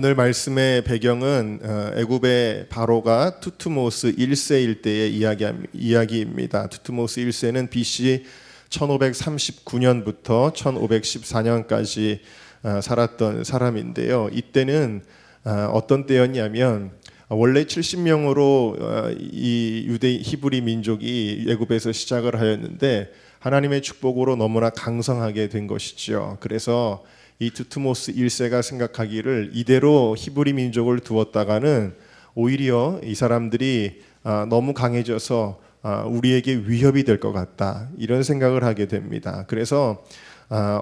오늘 말씀의 배경은 애굽의 바로가 투트모스 1세일 때의 이야기입니다. 투트모스 1세는 BC 1539년부터 1514년까지 살았던 사람인데요. 이때는 어떤 때였냐면 원래 70명으로 이 유대 히브리 민족이 애굽에서 시작을 하였는데 하나님의 축복으로 너무나 강성하게 된 것이죠. 그래서 이 투트모스 1세가 생각하기를 이대로 히브리 민족을 두었다가는 오히려 이 사람들이 너무 강해져서 우리에게 위협이 될 것 같다, 이런 생각을 하게 됩니다. 그래서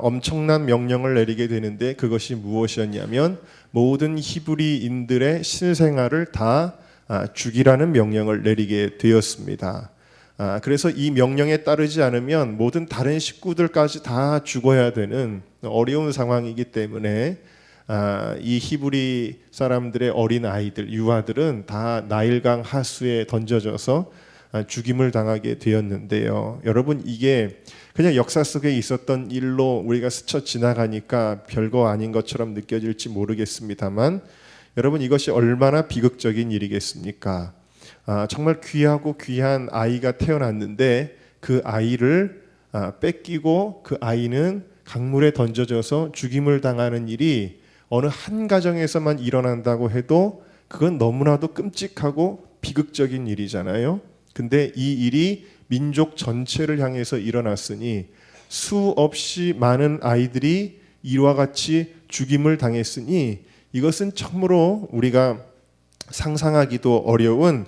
엄청난 명령을 내리게 되는데 그것이 무엇이었냐면 모든 히브리인들의 신생아를 다 죽이라는 명령을 내리게 되었습니다. 그래서 이 명령에 따르지 않으면 모든 다른 식구들까지 다 죽어야 되는 어려운 상황이기 때문에 이 히브리 사람들의 어린 아이들, 유아들은 다 나일강 하수에 던져져서 죽임을 당하게 되었는데요. 여러분, 이게 그냥 역사 속에 있었던 일로 우리가 스쳐 지나가니까 별거 아닌 것처럼 느껴질지 모르겠습니다만, 여러분, 이것이 얼마나 비극적인 일이겠습니까? 정말 귀하고 귀한 아이가 태어났는데 그 아이를 뺏기고 그 아이는 강물에 던져져서 죽임을 당하는 일이 어느 한 가정에서만 일어난다고 해도 그건 너무나도 끔찍하고 비극적인 일이잖아요. 근데 이 일이 민족 전체를 향해서 일어났으니 수없이 많은 아이들이 이와 같이 죽임을 당했으니 이것은 참으로 우리가 상상하기도 어려운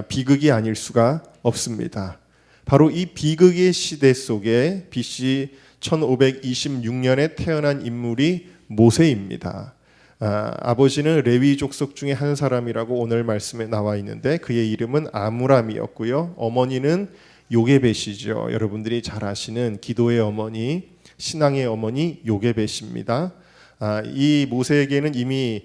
비극이 아닐 수가 없습니다. 바로 이 비극의 시대 속에 BC 1526년에 태어난 인물이 모세입니다. 아버지는 레위 족속 중에 한 사람이라고 오늘 말씀에 나와 있는데 그의 이름은 아므람이었고요. 어머니는 요게벳이죠. 여러분들이 잘 아시는 기도의 어머니, 신앙의 어머니 요게벳입니다. 이 모세에게는 이미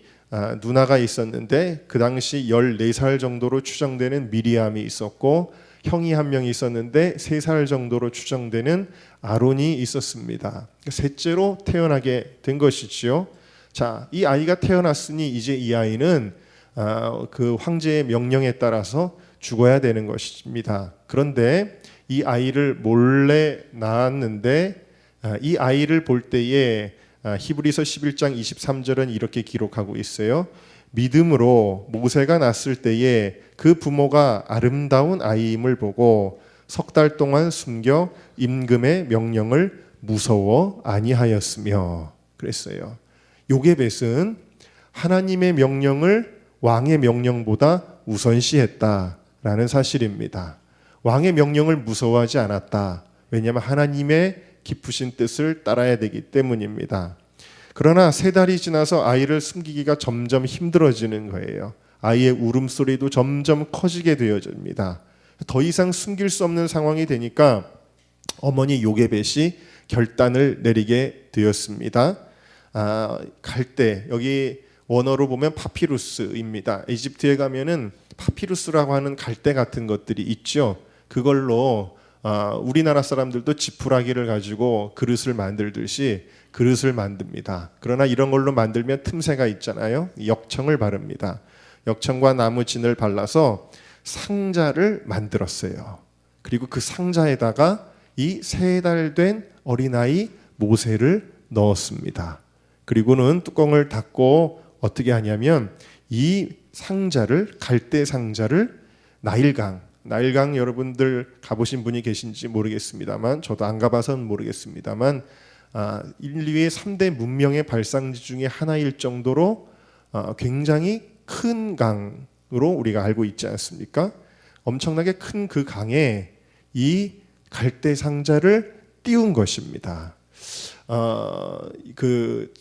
누나가 있었는데 그 당시 14살 정도로 추정되는 미리암이 있었고, 형이 한 명 있었는데 3살 정도로 추정되는 아론이 있었습니다. 셋째로 태어나게 된 것이지요. 자, 이 아이가 태어났으니 이제 이 아이는 그 황제의 명령에 따라서 죽어야 되는 것입니다. 그런데 이 아이를 몰래 낳았는데 이 아이를 볼 때에 히브리서 11장 23절은 이렇게 기록하고 있어요. 믿음으로 모세가 낳았을 때에 그 부모가 아름다운 아이임을 보고 석 달 동안 숨겨 임금의 명령을 무서워 아니하였으며 그랬어요. 요게벳은 하나님의 명령을 왕의 명령보다 우선시했다라는 사실입니다. 왕의 명령을 무서워하지 않았다. 왜냐하면 하나님의 깊으신 뜻을 따라야 되기 때문입니다. 그러나 3달이 지나서 아이를 숨기기가 점점 힘들어지는 거예요. 아이의 울음소리도 점점 커지게 되어집니다. 더 이상 숨길 수 없는 상황이 되니까 어머니 요게벳이 결단을 내리게 되었습니다. 갈대, 여기 원어로 보면 파피루스입니다. 이집트에 가면은 파피루스라고 하는 갈대 같은 것들이 있죠. 그걸로 우리나라 사람들도 지푸라기를 가지고 그릇을 만들듯이 그릇을 만듭니다. 그러나 이런 걸로 만들면 틈새가 있잖아요. 역청을 바릅니다. 역청과 나무 진을 발라서 상자를 만들었어요. 그리고 그 상자에다가 이 3달 된 어린아이 모세를 넣었습니다. 그리고는 뚜껑을 닫고 어떻게 하냐면 이 상자를, 갈대 상자를 나일강 여러분들 가보신 분이 계신지 모르겠습니다만, 저도 안 가봐서는 모르겠습니다만 인류의 3대 문명의 발상지 중에 하나일 정도로 굉장히 큰 강으로 우리가 알고 있지 않습니까? 엄청나게 큰 그 강에 이 갈대 상자를 띄운 것입니다.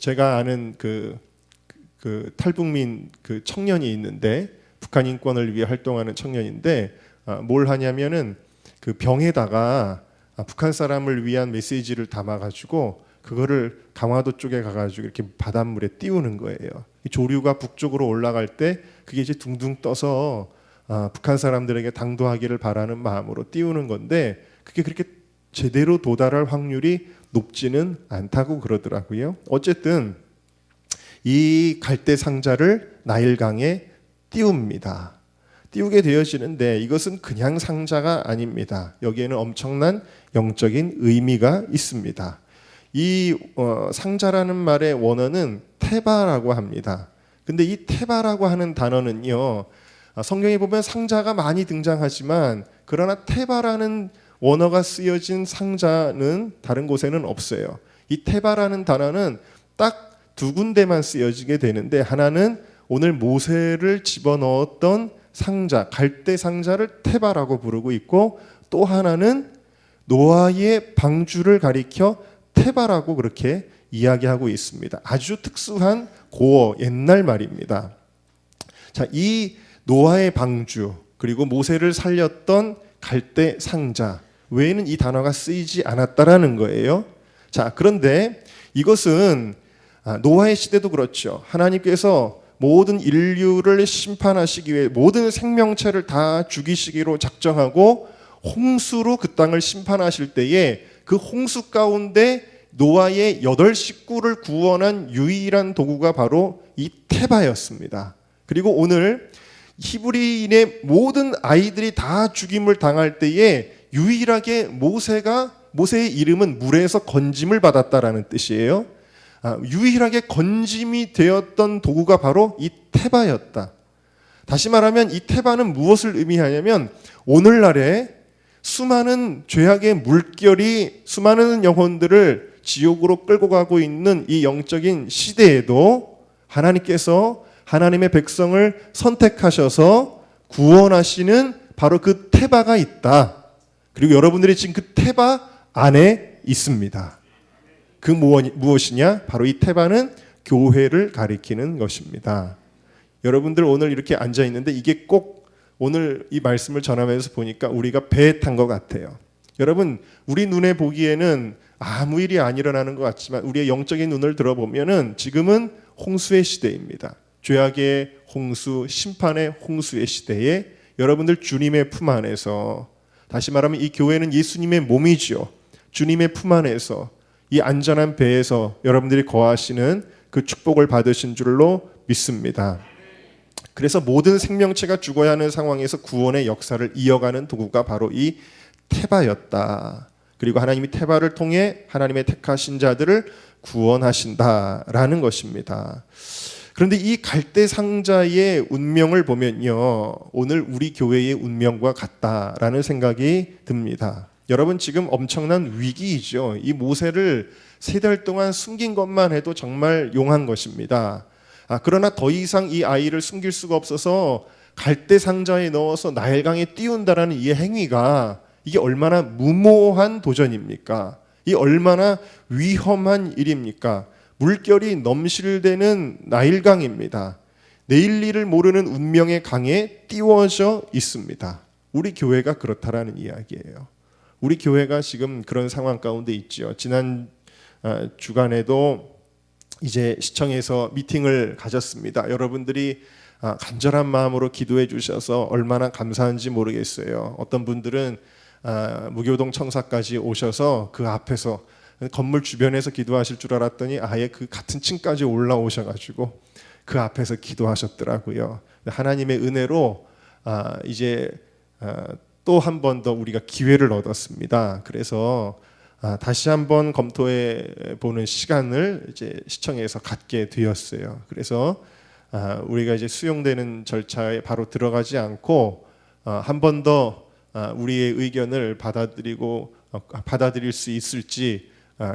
제가 아는 그 탈북민 그 청년이 있는데, 북한 인권을 위해 활동하는 청년인데 뭘 하냐면은 그 병에다가 북한 사람을 위한 메시지를 담아가지고 그거를 강화도 쪽에 가가지고 이렇게 바닷물에 띄우는 거예요. 조류가 북쪽으로 올라갈 때 그게 이제 둥둥 떠서 북한 사람들에게 당도하기를 바라는 마음으로 띄우는 건데, 그게 그렇게 제대로 도달할 확률이 높지는 않다고 그러더라고요. 어쨌든 이 갈대 상자를 나일강에 띄웁니다. 띄우게 되어지는데 이것은 그냥 상자가 아닙니다. 여기에는 엄청난 영적인 의미가 있습니다. 이 상자라는 말의 원어는 테바라고 합니다. 근데 이 테바라고 하는 단어는요, 성경에 보면 상자가 많이 등장하지만 그러나 테바라는 원어가 쓰여진 상자는 다른 곳에는 없어요. 이 테바라는 단어는 딱 두 군데만 쓰여지게 되는데, 하나는 오늘 모세를 집어넣었던 상자, 갈대 상자를 테바라고 부르고 있고, 또 하나는 노아의 방주를 가리켜 테바라고 그렇게 이야기하고 있습니다. 아주 특수한 고어, 옛날 말입니다. 자, 이 노아의 방주 그리고 모세를 살렸던 갈대 상자 외에는 이 단어가 쓰이지 않았다라는 거예요. 자, 그런데 이것은 노아의 시대도 그렇죠. 하나님께서 모든 인류를 심판하시기 위해 모든 생명체를 다 죽이시기로 작정하고 홍수로 그 땅을 심판하실 때에 그 홍수 가운데 노아의 8 식구를 구원한 유일한 도구가 바로 이 테바였습니다. 그리고 오늘 히브리인의 모든 아이들이 다 죽임을 당할 때에 유일하게 모세의 이름은 물에서 건짐을 받았다라는 뜻이에요. 유일하게 건짐이 되었던 도구가 바로 이 테바였다. 다시 말하면 이 테바는 무엇을 의미하냐면 오늘날에 수많은 죄악의 물결이 수많은 영혼들을 지옥으로 끌고 가고 있는 이 영적인 시대에도 하나님께서 하나님의 백성을 선택하셔서 구원하시는 바로 그 테바가 있다. 그리고 여러분들이 지금 그 테바 안에 있습니다. 그 무엇이냐? 바로 이 테바는 교회를 가리키는 것입니다. 여러분들 오늘 이렇게 앉아 있는데 이게 꼭 오늘 이 말씀을 전하면서 보니까 우리가 배에 탄 것 같아요. 여러분, 우리 눈에 보기에는 아무 일이 안 일어나는 것 같지만 우리의 영적인 눈을 들어보면은 지금은 홍수의 시대입니다. 죄악의 홍수, 심판의 홍수의 시대에 여러분들 주님의 품 안에서, 다시 말하면 이 교회는 예수님의 몸이죠. 주님의 품 안에서 이 안전한 배에서 여러분들이 거하시는 그 축복을 받으신 줄로 믿습니다. 그래서 모든 생명체가 죽어야 하는 상황에서 구원의 역사를 이어가는 도구가 바로 이 테바였다. 그리고 하나님이 테바를 통해 하나님의 택하신 자들을 구원하신다라는 것입니다. 그런데 이 갈대 상자의 운명을 보면요, 오늘 우리 교회의 운명과 같다라는 생각이 듭니다. 여러분, 지금 엄청난 위기이죠. 이 모세를 3달 동안 숨긴 것만 해도 정말 용한 것입니다. 그러나 더 이상 이 아이를 숨길 수가 없어서 갈대 상자에 넣어서 나일강에 띄운다라는 이 행위가 이게 얼마나 무모한 도전입니까? 이 얼마나 위험한 일입니까? 물결이 넘실대는 나일강입니다. 내일 일을 모르는 운명의 강에 띄워져 있습니다. 우리 교회가 그렇다라는 이야기예요. 우리 교회가 지금 그런 상황 가운데 있죠. 지난 주간에도 이제 시청에서 미팅을 가졌습니다. 여러분들이 간절한 마음으로 기도해 주셔서 얼마나 감사한지 모르겠어요. 어떤 분들은 무교동 청사까지 오셔서 그 앞에서 건물 주변에서 기도하실 줄 알았더니 아예 그 같은 층까지 올라오셔가지고 그 앞에서 기도하셨더라고요. 하나님의 은혜로 이제 또 한 번 더 우리가 기회를 얻었습니다. 그래서 다시 한번 검토해 보는 시간을 이제 시청에서 갖게 되었어요. 그래서 우리가 이제 수용되는 절차에 바로 들어가지 않고 한 번 더 우리의 의견을 받아들일 수 있을지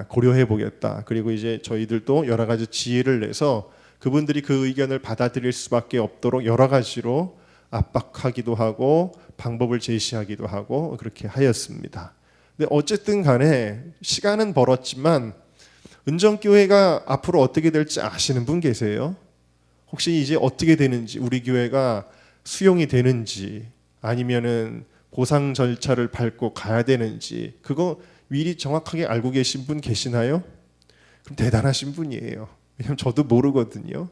고려해 보겠다. 그리고 이제 저희들도 여러 가지 지혜를 내서 그분들이 그 의견을 받아들일 수밖에 없도록 여러 가지로 압박하기도 하고 방법을 제시하기도 하고 그렇게 하였습니다. 근데 어쨌든 간에 시간은 벌었지만 은정교회가 앞으로 어떻게 될지 아시는 분 계세요? 혹시 이제 어떻게 되는지, 우리 교회가 수용이 되는지 아니면은 보상 절차를 밟고 가야 되는지 그거 미리 정확하게 알고 계신 분 계시나요? 그럼 대단하신 분이에요. 왜냐면 저도 모르거든요.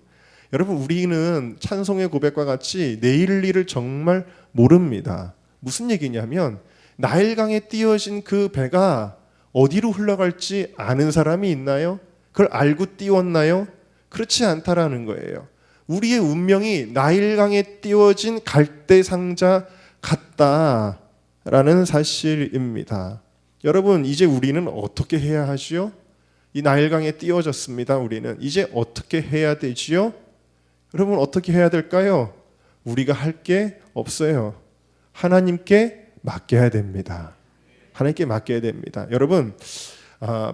여러분, 우리는 찬송의 고백과 같이 내일 일을 정말 모릅니다. 무슨 얘기냐면 나일강에 띄어진 그 배가 어디로 흘러갈지 아는 사람이 있나요? 그걸 알고 띄웠나요? 그렇지 않다라는 거예요. 우리의 운명이 나일강에 띄워진 갈대 상자 같다라는 사실입니다. 여러분, 이제 우리는 어떻게 해야 하지요? 이 나일강에 띄워졌습니다. 우리는 이제 어떻게 해야 되지요? 여러분, 어떻게 해야 될까요? 우리가 할 게 없어요. 하나님께 맡겨야 됩니다. 하나님께 맡겨야 됩니다. 여러분,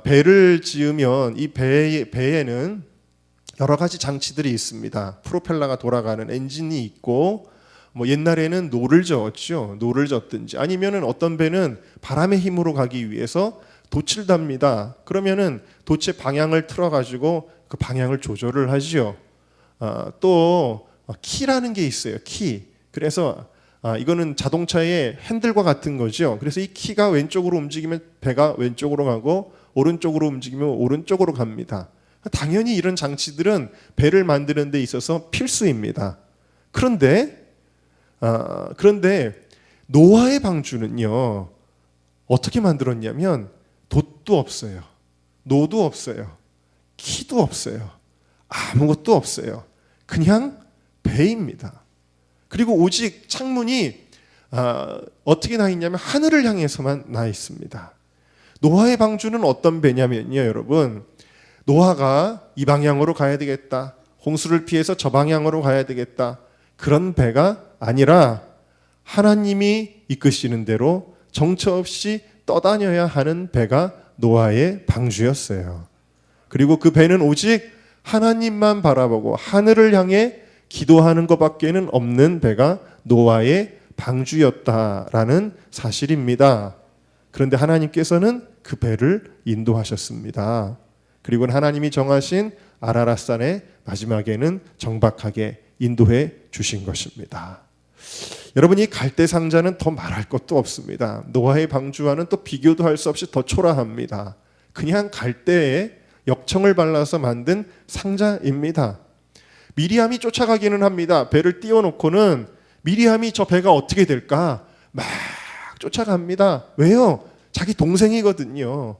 배를 지으면 이 배에는 여러 가지 장치들이 있습니다. 프로펠러가 돌아가는 엔진이 있고, 뭐 옛날에는 노를 저었죠. 노를 젓든지, 아니면은 어떤 배는 바람의 힘으로 가기 위해서 돛을 답니다. 그러면은 돛의 방향을 틀어가지고 그 방향을 조절을 하지요. 또 키라는 게 있어요. 키. 그래서 이거는 자동차의 핸들과 같은 거죠. 그래서 이 키가 왼쪽으로 움직이면 배가 왼쪽으로 가고, 오른쪽으로 움직이면 오른쪽으로 갑니다. 당연히 이런 장치들은 배를 만드는 데 있어서 필수입니다. 그런데 노아의 방주는요, 어떻게 만들었냐면 돛도 없어요. 노도 없어요. 키도 없어요. 아무것도 없어요. 그냥 배입니다. 그리고 오직 창문이 어떻게 나 있냐면 하늘을 향해서만 나 있습니다. 노아의 방주는 어떤 배냐면요, 여러분, 노아가 이 방향으로 가야 되겠다, 홍수를 피해서 저 방향으로 가야 되겠다, 그런 배가 아니라 하나님이 이끄시는 대로 정처 없이 떠다녀야 하는 배가 노아의 방주였어요. 그리고 그 배는 오직 하나님만 바라보고 하늘을 향해 기도하는 것밖에는 없는 배가 노아의 방주였다라는 사실입니다. 그런데 하나님께서는 그 배를 인도하셨습니다. 그리고 하나님이 정하신 아라랏산의 마지막에는 정박하게 인도해 주신 것입니다. 여러분, 이 갈대 상자는 더 말할 것도 없습니다. 노아의 방주와는 또 비교도 할 수 없이 더 초라합니다. 그냥 갈대에 역청을 발라서 만든 상자입니다. 미리암이 쫓아가기는 합니다. 배를 띄워놓고는 미리암이 저 배가 어떻게 될까 막 쫓아갑니다. 왜요? 자기 동생이거든요.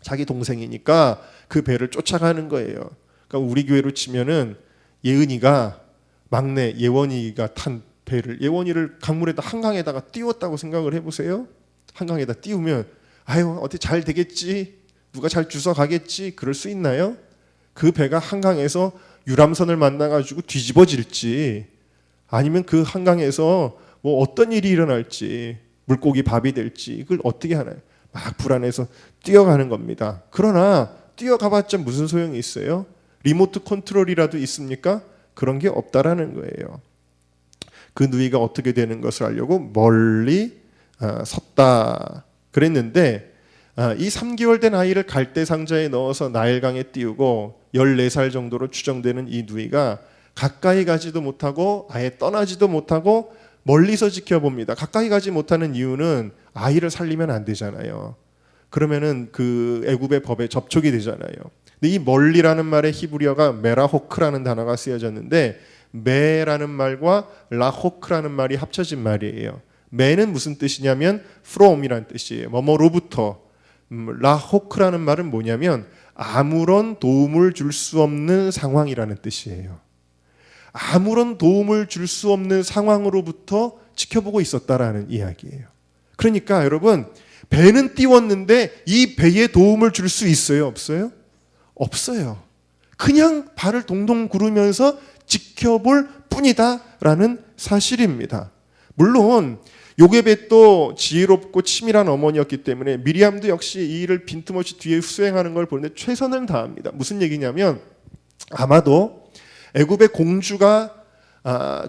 자기 동생이니까 그 배를 쫓아가는 거예요. 그러니까 우리 교회로 치면은 예은이가, 막내 예원이가 탄 배를, 예원이를 강물에다, 한강에다가 띄웠다고 생각을 해보세요. 한강에다 띄우면 아유 어떻게 잘 되겠지, 누가 잘 주워 가겠지, 그럴 수 있나요? 그 배가 한강에서 유람선을 만나가지고 뒤집어질지, 아니면 그 한강에서 뭐 어떤 일이 일어날지, 물고기 밥이 될지, 이걸 어떻게 하나요? 막 불안해서 뛰어가는 겁니다. 그러나 뛰어가봤자 무슨 소용이 있어요? 리모트 컨트롤이라도 있습니까? 그런 게 없다라는 거예요. 그 누이가 어떻게 되는 것을 알려고 멀리 섰다 그랬는데, 이 3개월 된 아이를 갈대 상자에 넣어서 나일강에 띄우고 14살 정도로 추정되는 이 누이가 가까이 가지도 못하고 아예 떠나지도 못하고 멀리서 지켜봅니다. 가까이 가지 못하는 이유는 아이를 살리면 안 되잖아요. 그러면은 그 애굽의 법에 접촉이 되잖아요. 근데 이 멀리라는 말의 히브리어가 메라호크라는 단어가 쓰여졌는데, 메라는 말과 라호크라는 말이 합쳐진 말이에요. 메는 무슨 뜻이냐면 from이라는 뜻이에요. 뭐뭐로부터. 라호크라는 말은 뭐냐면 아무런 도움을 줄 수 없는 상황이라는 뜻이에요. 아무런 도움을 줄 수 없는 상황으로부터 지켜보고 있었다라는 이야기예요. 그러니까 여러분, 배는 띄웠는데 이 배에 도움을 줄 수 있어요? 없어요? 없어요. 그냥 발을 동동 구르면서 지켜볼 뿐이다라는 사실입니다. 물론 요게벳도 지혜롭고 치밀한 어머니였기 때문에 미리암도 역시 이 일을 빈틈없이 뒤에 수행하는 걸 보는데 최선을 다합니다. 무슨 얘기냐면, 아마도 애굽의 공주가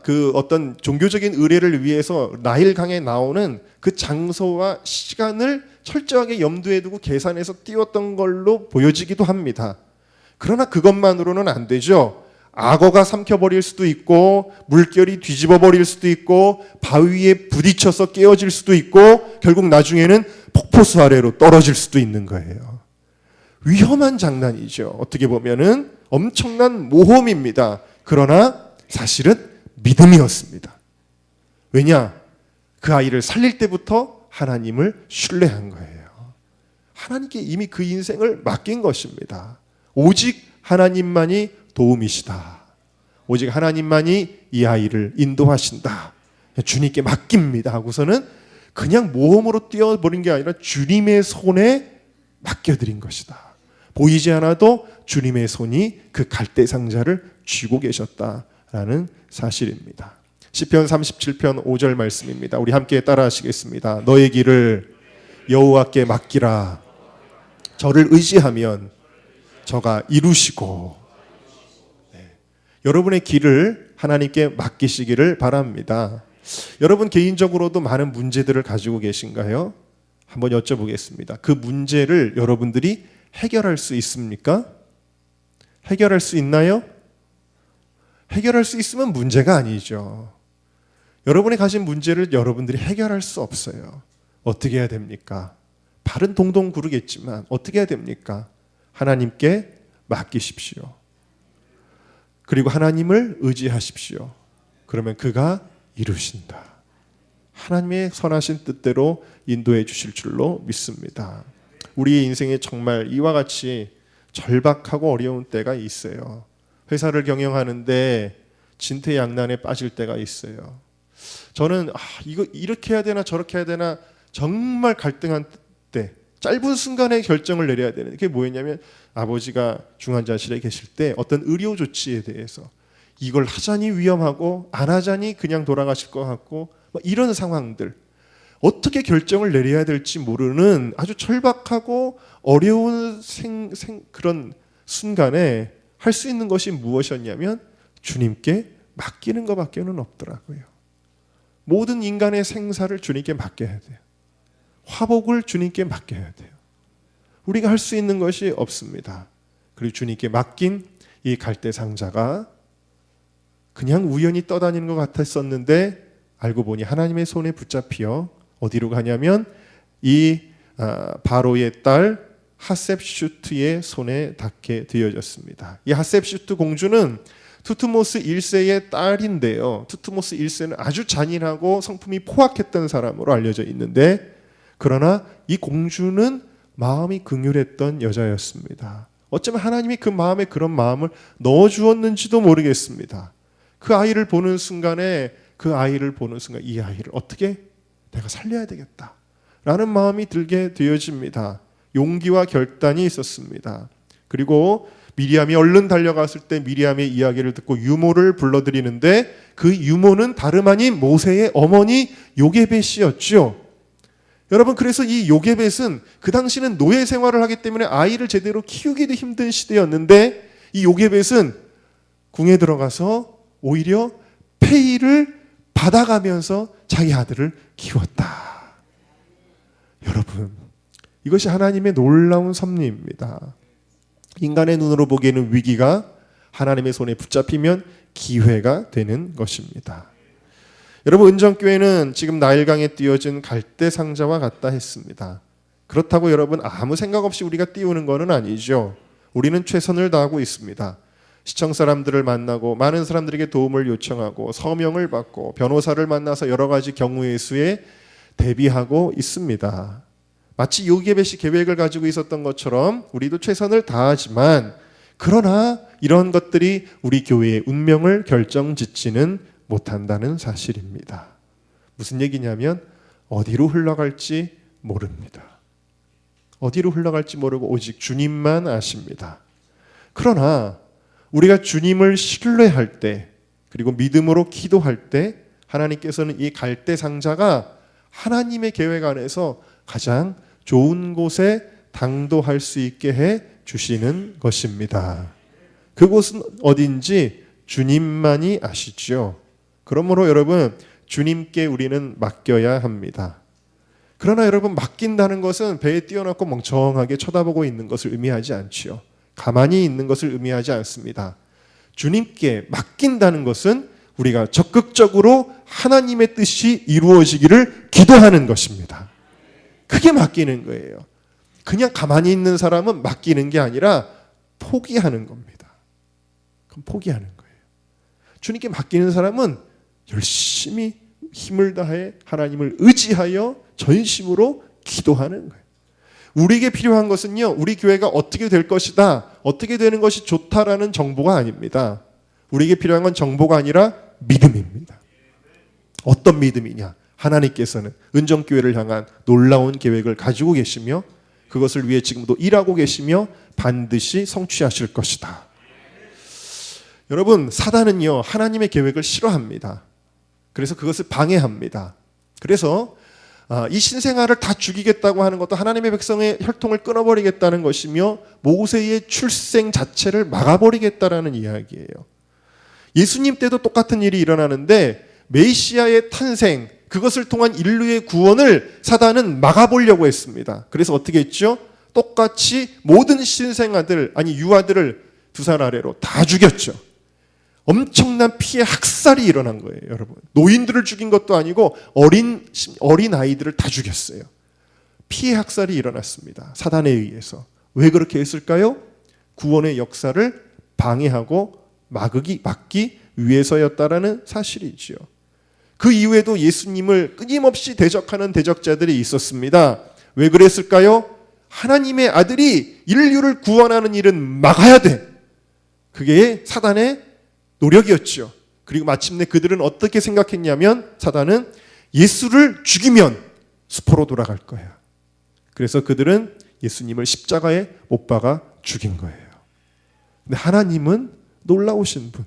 그 어떤 종교적인 의례를 위해서 나일강에 나오는 그 장소와 시간을 철저하게 염두에 두고 계산해서 띄웠던 걸로 보여지기도 합니다. 그러나 그것만으로는 안 되죠. 악어가 삼켜버릴 수도 있고, 물결이 뒤집어버릴 수도 있고, 바위에 부딪혀서 깨어질 수도 있고, 결국 나중에는 폭포수 아래로 떨어질 수도 있는 거예요. 위험한 장난이죠. 어떻게 보면은 엄청난 모험입니다. 그러나 사실은 믿음이었습니다. 왜냐? 그 아이를 살릴 때부터 하나님을 신뢰한 거예요. 하나님께 이미 그 인생을 맡긴 것입니다. 오직 하나님만이 도움이시다. 오직 하나님만이 이 아이를 인도하신다. 주님께 맡깁니다 하고서는 그냥 모험으로 뛰어버린 게 아니라 주님의 손에 맡겨드린 것이다. 보이지 않아도 주님의 손이 그 갈대 상자를 쥐고 계셨다라는 사실입니다. 시편 37편 5절 말씀입니다. 우리 함께 따라 하시겠습니다. 너의 길을 여호와께 맡기라. 저를 의지하면 저가 이루시고. 네. 여러분의 길을 하나님께 맡기시기를 바랍니다. 여러분 개인적으로도 많은 문제들을 가지고 계신가요? 한번 여쭤보겠습니다. 그 문제를 여러분들이 해결할 수 있습니까? 해결할 수 있나요? 해결할 수 있으면 문제가 아니죠. 여러분이 가진 문제를 여러분들이 해결할 수 없어요. 어떻게 해야 됩니까? 발은 동동 구르겠지만 어떻게 해야 됩니까? 하나님께 맡기십시오. 그리고 하나님을 의지하십시오. 그러면 그가 이루신다. 하나님의 선하신 뜻대로 인도해 주실 줄로 믿습니다. 우리의 인생에 정말 이와 같이 절박하고 어려운 때가 있어요. 회사를 경영하는데 진퇴양난에 빠질 때가 있어요. 저는 이거 이렇게 해야 되나 저렇게 해야 되나 정말 갈등한 때 짧은 순간에 결정을 내려야 되는 게 뭐였냐면 아버지가 중환자실에 계실 때 어떤 의료 조치에 대해서 이걸 하자니 위험하고 안 하자니 그냥 돌아가실 것 같고 이런 상황들 어떻게 결정을 내려야 될지 모르는 아주 절박하고 어려운 그런 순간에 할 수 있는 것이 무엇이었냐면 주님께 맡기는 것밖에는 없더라고요. 모든 인간의 생사를 주님께 맡겨야 돼요. 화복을 주님께 맡겨야 돼요. 우리가 할 수 있는 것이 없습니다. 그리고 주님께 맡긴 이 갈대 상자가 그냥 우연히 떠다니는 것 같았었는데 알고 보니 하나님의 손에 붙잡혀 어디로 가냐면 이 바로의 딸 하셉슈트의 손에 닿게 되어졌습니다. 이 하셉슈트 공주는 투트모스 1세의 딸인데요. 투트모스 1세는 아주 잔인하고 성품이 포악했던 사람으로 알려져 있는데 그러나 이 공주는 마음이 긍휼했던 여자였습니다. 어쩌면 하나님이 그 마음에 그런 마음을 넣어주었는지도 모르겠습니다. 그 아이를 보는 순간에 이 아이를 어떻게 내가 살려야 되겠다 라는 마음이 들게 되어집니다. 용기와 결단이 있었습니다. 그리고 미리암이 얼른 달려갔을 때 미리암의 이야기를 듣고 유모를 불러들이는데 그 유모는 다름 아닌 모세의 어머니 요게벳이었죠. 여러분 그래서 이 요게벳은 그 당시는 노예 생활을 하기 때문에 아이를 제대로 키우기도 힘든 시대였는데 이 요게벳은 궁에 들어가서 오히려 페이를 받아가면서 자기 아들을 키웠다. 여러분 이것이 하나님의 놀라운 섭리입니다. 인간의 눈으로 보기에는 위기가 하나님의 손에 붙잡히면 기회가 되는 것입니다. 여러분 은정교회는 지금 나일강에 띄워진 갈대 상자와 같다 했습니다. 그렇다고 여러분 아무 생각 없이 우리가 띄우는 것은 아니죠. 우리는 최선을 다하고 있습니다. 시청 사람들을 만나고 많은 사람들에게 도움을 요청하고 서명을 받고 변호사를 만나서 여러 가지 경우의 수에 대비하고 있습니다. 마치 요게벳이 계획을 가지고 있었던 것처럼 우리도 최선을 다하지만 그러나 이런 것들이 우리 교회의 운명을 결정짓지는 못한다는 사실입니다. 무슨 얘기냐면 어디로 흘러갈지 모릅니다. 어디로 흘러갈지 모르고 오직 주님만 아십니다. 그러나 우리가 주님을 신뢰할 때 그리고 믿음으로 기도할 때 하나님께서는 이 갈대 상자가 하나님의 계획 안에서 가장 좋은 곳에 당도할 수 있게 해 주시는 것입니다. 그곳은 어딘지 주님만이 아시죠. 그러므로 여러분 주님께 우리는 맡겨야 합니다. 그러나 여러분 맡긴다는 것은 배에 띄워놓고 멍청하게 쳐다보고 있는 것을 의미하지 않지요. 가만히 있는 것을 의미하지 않습니다. 주님께 맡긴다는 것은 우리가 적극적으로 하나님의 뜻이 이루어지기를 기도하는 것입니다. 그게 맡기는 거예요. 그냥 가만히 있는 사람은 맡기는 게 아니라 포기하는 겁니다. 그럼 포기하는 거예요. 주님께 맡기는 사람은 열심히 힘을 다해 하나님을 의지하여 전심으로 기도하는 거예요. 우리에게 필요한 것은요, 우리 교회가 어떻게 될 것이다, 어떻게 되는 것이 좋다라는 정보가 아닙니다. 우리에게 필요한 건 정보가 아니라 믿음입니다. 어떤 믿음이냐? 하나님께서는 은정교회를 향한 놀라운 계획을 가지고 계시며 그것을 위해 지금도 일하고 계시며 반드시 성취하실 것이다. 여러분, 사단은요, 하나님의 계획을 싫어합니다. 그래서 그것을 방해합니다. 그래서 이 신생아를 다 죽이겠다고 하는 것도 하나님의 백성의 혈통을 끊어버리겠다는 것이며 모세의 출생 자체를 막아버리겠다라는 이야기예요. 예수님 때도 똑같은 일이 일어나는데 메시아의 탄생, 그것을 통한 인류의 구원을 사단은 막아보려고 했습니다. 그래서 어떻게 했죠? 똑같이 모든 신생아들, 아니 유아들을 두 살 아래로 다 죽였죠. 엄청난 피해 학살이 일어난 거예요, 여러분. 노인들을 죽인 것도 아니고 어린 아이들을 다 죽였어요. 피해 학살이 일어났습니다. 사단에 의해서. 왜 그렇게 했을까요? 구원의 역사를 방해하고 막기 위해서였다라는 사실이지요. 그 이후에도 예수님을 끊임없이 대적하는 대적자들이 있었습니다. 왜 그랬을까요? 하나님의 아들이 인류를 구원하는 일은 막아야 돼. 그게 사단의 노력이었죠. 그리고 마침내 그들은 어떻게 생각했냐면 사단은 예수를 죽이면 수포로 돌아갈 거야. 그래서 그들은 예수님을 십자가에 못 박아 죽인 거예요. 근데 하나님은 놀라우신 분.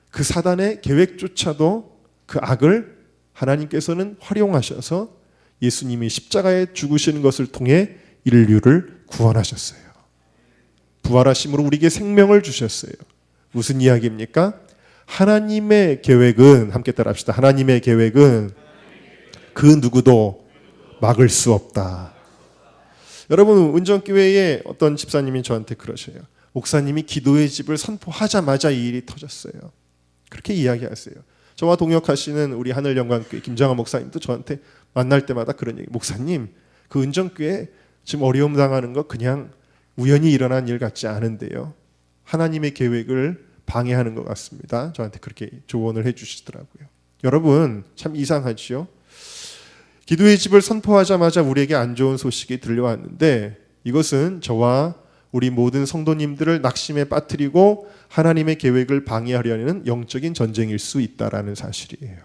그 사단의 계획조차도 그 악을 하나님께서는 활용하셔서 예수님이 십자가에 죽으시는 것을 통해 인류를 구원하셨어요. 부활하심으로 우리에게 생명을 주셨어요. 무슨 이야기입니까? 하나님의 계획은, 함께 따라합시다. 하나님의 계획은 그 누구도 막을 수 없다. 여러분, 은정교회에 어떤 집사님이 저한테 그러셔요. 목사님이 기도의 집을 선포하자마자 이 일이 터졌어요. 그렇게 이야기하세요. 저와 동역하시는 우리 하늘영광교회 김장한 목사님도 저한테 만날 때마다 그런 얘기. 목사님, 그 은정교회 지금 어려움 당하는 거 그냥 우연히 일어난 일 같지 않은데요. 하나님의 계획을 방해하는 것 같습니다. 저한테 그렇게 조언을 해주시더라고요. 여러분, 참 이상하지요? 기도의 집을 선포하자마자 우리에게 안 좋은 소식이 들려왔는데 이것은 저와 우리 모든 성도님들을 낙심에 빠뜨리고 하나님의 계획을 방해하려는 영적인 전쟁일 수 있다라는 사실이에요.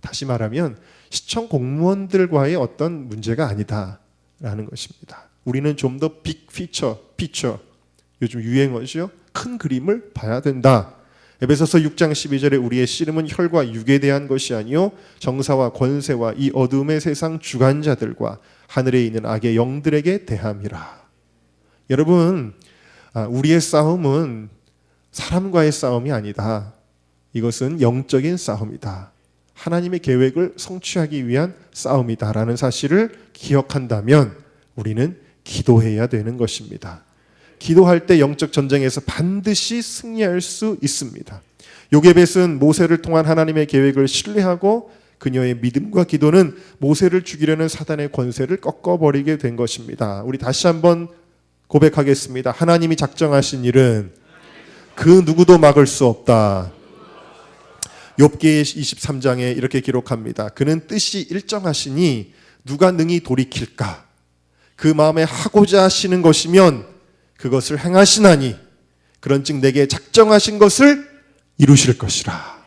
다시 말하면 시청 공무원들과의 어떤 문제가 아니다라는 것입니다. 우리는 좀 더 빅 피처, 요즘 유행어죠. 큰 그림을 봐야 된다. 에베소서 6장 12절에 우리의 씨름은 혈과 육에 대한 것이 아니요 정사와 권세와 이 어둠의 세상 주관자들과 하늘에 있는 악의 영들에게 대함이라. 여러분, 우리의 싸움은 사람과의 싸움이 아니다. 이것은 영적인 싸움이다. 하나님의 계획을 성취하기 위한 싸움이다라는 사실을 기억한다면 우리는 기도해야 되는 것입니다. 기도할 때 영적 전쟁에서 반드시 승리할 수 있습니다. 요게벳은 모세를 통한 하나님의 계획을 신뢰하고 그녀의 믿음과 기도는 모세를 죽이려는 사단의 권세를 꺾어버리게 된 것입니다. 우리 다시 한번 고백하겠습니다. 하나님이 작정하신 일은 그 누구도 막을 수 없다. 욥기 23장에 이렇게 기록합니다. 그는 뜻이 일정하시니 누가 능히 돌이킬까? 그 마음에 하고자 하시는 것이면 그것을 행하시나니 그런즉 내게 작정하신 것을 이루실 것이라.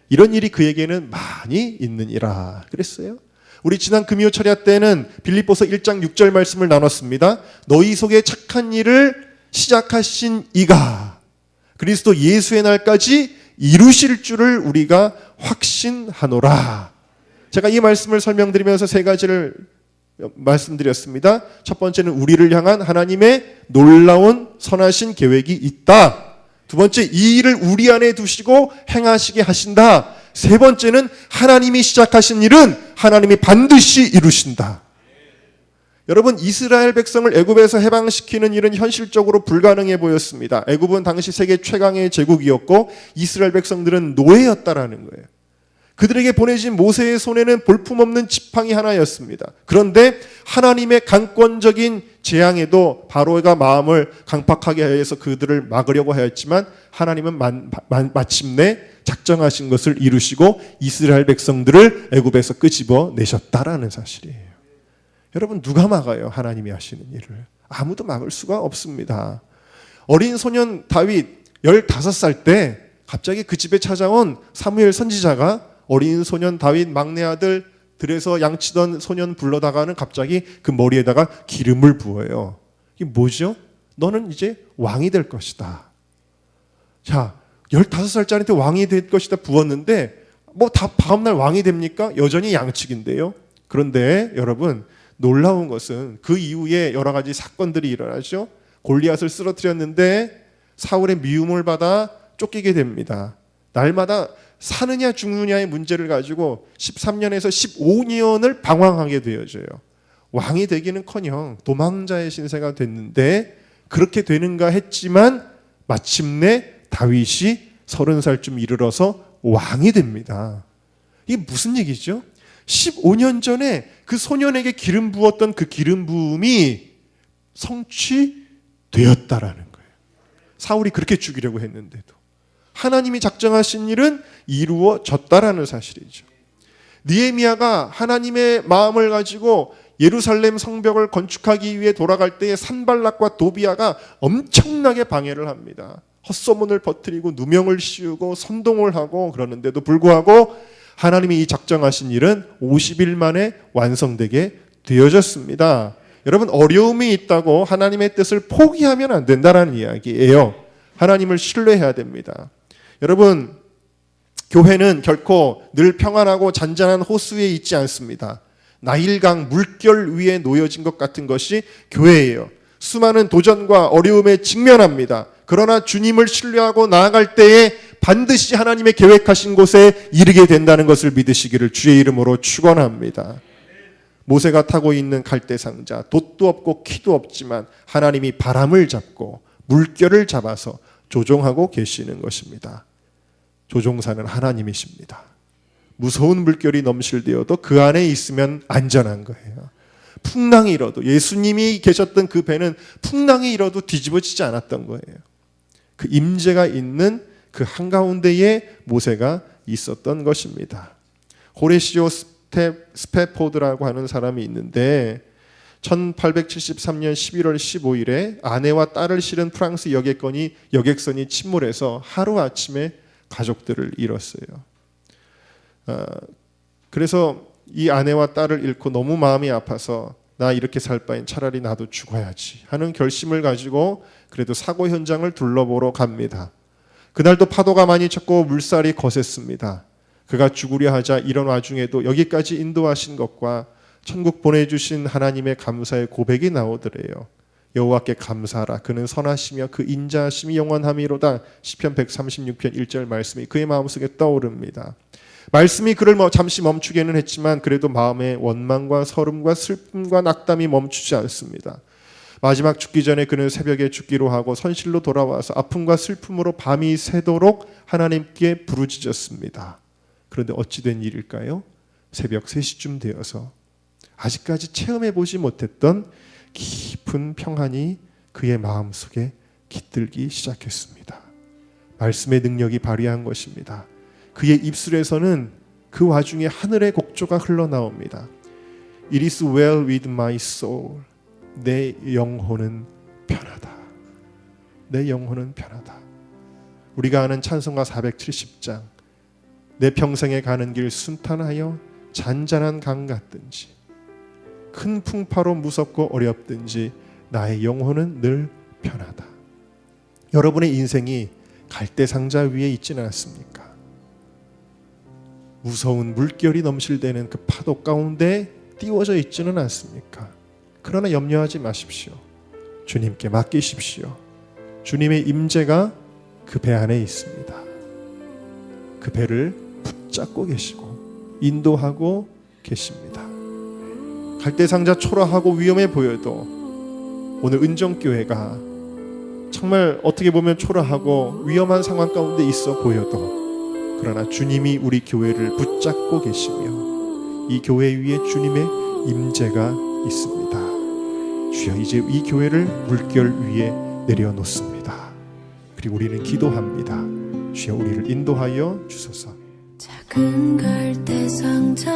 이런 일이 그에게는 많이 있느니라 그랬어요. 우리 지난 금요 철야 때는 빌립보서 1장 6절 말씀을 나눴습니다. 너희 속에 착한 일을 시작하신 이가 그리스도 예수의 날까지 이루실 줄을 우리가 확신하노라. 제가 이 말씀을 설명드리면서 세 가지를 말씀드렸습니다. 첫 번째는 우리를 향한 하나님의 놀라운 선하신 계획이 있다. 두 번째, 이 일을 우리 안에 두시고 행하시게 하신다. 세 번째는 하나님이 시작하신 일은 하나님이 반드시 이루신다. 여러분, 이스라엘 백성을 애굽에서 해방시키는 일은 현실적으로 불가능해 보였습니다. 애굽은 당시 세계 최강의 제국이었고 이스라엘 백성들은 노예였다라는 거예요. 그들에게 보내진 모세의 손에는 볼품없는 지팡이 하나였습니다. 그런데 하나님의 강권적인 재앙에도 바로가 마음을 강팍하게 해서 그들을 막으려고 하였지만 하나님은 마침내 작정하신 것을 이루시고 이스라엘 백성들을 애굽에서 끄집어 내셨다라는 사실이에요. 여러분, 누가 막아요? 하나님이 하시는 일을. 아무도 막을 수가 없습니다. 어린 소년 다윗 15살 때 갑자기 그 집에 찾아온 사무엘 선지자가 어린 소년 다윗 막내 아들 들에서 양치던 소년 불러다가는 갑자기 그 머리에다가 기름을 부어요. 이게 뭐죠? 너는 이제 왕이 될 것이다. 자, 15살짜리한테 왕이 될 것이다 부었는데 뭐 다 다음날 왕이 됩니까? 여전히 양측인데요. 그런데 여러분, 놀라운 것은 그 이후에 여러 가지 사건들이 일어나죠. 골리앗을 쓰러뜨렸는데 사울의 미움을 받아 쫓기게 됩니다. 날마다 사느냐 죽느냐의 문제를 가지고 13년에서 15년을 방황하게 되어져요. 왕이 되기는커녕 도망자의 신세가 됐는데 그렇게 되는가 했지만 마침내 다윗이 30살쯤 이르러서 왕이 됩니다. 이게 무슨 얘기죠? 15년 전에 그 소년에게 기름 부었던 그 기름 부음이 성취되었다라는 거예요. 사울이 그렇게 죽이려고 했는데도 하나님이 작정하신 일은 이루어졌다라는 사실이죠. 느헤미야가 하나님의 마음을 가지고 예루살렘 성벽을 건축하기 위해 돌아갈 때에 산발락과 도비아가 엄청나게 방해를 합니다. 헛소문을 퍼뜨리고 누명을 씌우고 선동을 하고 그러는데도 불구하고 하나님이 이 작정하신 일은 50일 만에 완성되게 되어졌습니다. 여러분, 어려움이 있다고 하나님의 뜻을 포기하면 안 된다는 이야기예요. 하나님을 신뢰해야 됩니다. 여러분, 교회는 결코 늘 평안하고 잔잔한 호수 위에 있지 않습니다. 나일강 물결 위에 놓여진 것 같은 것이 교회예요. 수많은 도전과 어려움에 직면합니다. 그러나 주님을 신뢰하고 나아갈 때에 반드시 하나님의 계획하신 곳에 이르게 된다는 것을 믿으시기를 주의 이름으로 축원합니다. 모세가 타고 있는 갈대상자, 돛도 없고 키도 없지만 하나님이 바람을 잡고 물결을 잡아서 조종하고 계시는 것입니다. 조종사는 하나님이십니다. 무서운 물결이 넘실되어도 그 안에 있으면 안전한 거예요. 풍랑이 일어도, 예수님이 계셨던 그 배는 풍랑이 일어도 뒤집어지지 않았던 거예요. 그 임재가 있는 그 한가운데에 모세가 있었던 것입니다. 호레시오 스페포드라고 하는 사람이 있는데 1873년 11월 15일에 아내와 딸을 실은 프랑스 여객선이 침몰해서 하루아침에 가족들을 잃었어요. 그래서 이 아내와 딸을 잃고 너무 마음이 아파서 나 이렇게 살 바엔 차라리 나도 죽어야지 하는 결심을 가지고 그래도 사고 현장을 둘러보러 갑니다. 그날도 파도가 많이 쳤고 물살이 거셌습니다. 그가 죽으려 하자 이런 와중에도 여기까지 인도하신 것과 천국 보내주신 하나님의 감사의 고백이 나오더래요. 여호와께 감사하라. 그는 선하시며 그 인자하심이 영원함이로다. 시편 136편 1절 말씀이 그의 마음속에 떠오릅니다. 말씀이 그를 잠시 멈추게는 했지만 그래도 마음의 원망과 서름과 슬픔과 낙담이 멈추지 않습니다. 마지막 죽기 전에 그는 새벽에 죽기로 하고 선실로 돌아와서 아픔과 슬픔으로 밤이 새도록 하나님께 부르짖었습니다. 그런데 어찌 된 일일까요? 새벽 3시쯤 되어서 아직까지 체험해보지 못했던 깊은 평안이 그의 마음속에 깃들기 시작했습니다. 말씀의 능력이 발휘한 것입니다. 그의 입술에서는 그 와중에 하늘의 곡조가 흘러나옵니다. It is well with my soul. 내 영혼은 편하다. 내 영혼은 편하다. 우리가 아는 찬송가 470장. 내 평생에 가는 길 순탄하여 잔잔한 강 같든지 큰 풍파로 무섭고 어렵든지 나의 영혼은 늘 편하다. 여러분의 인생이 갈대상자 위에 있지는 않습니까? 무서운 물결이 넘실대는 그 파도 가운데 띄워져 있지는 않습니까? 그러나 염려하지 마십시오. 주님께 맡기십시오. 주님의 임재가 그 배 안에 있습니다. 그 배를 붙잡고 계시고 인도하고 계십니다. 갈대상자 초라하고 위험해 보여도 오늘 은정교회가 정말 어떻게 보면 초라하고 위험한 상황 가운데 있어 보여도 그러나 주님이 우리 교회를 붙잡고 계시며 이 교회 위에 주님의 임재가 있습니다. 주여, 이제 이 교회를 물결 위에 내려놓습니다. 그리고 우리는 기도합니다. 주여, 우리를 인도하여 주소서. 작은 갈대상자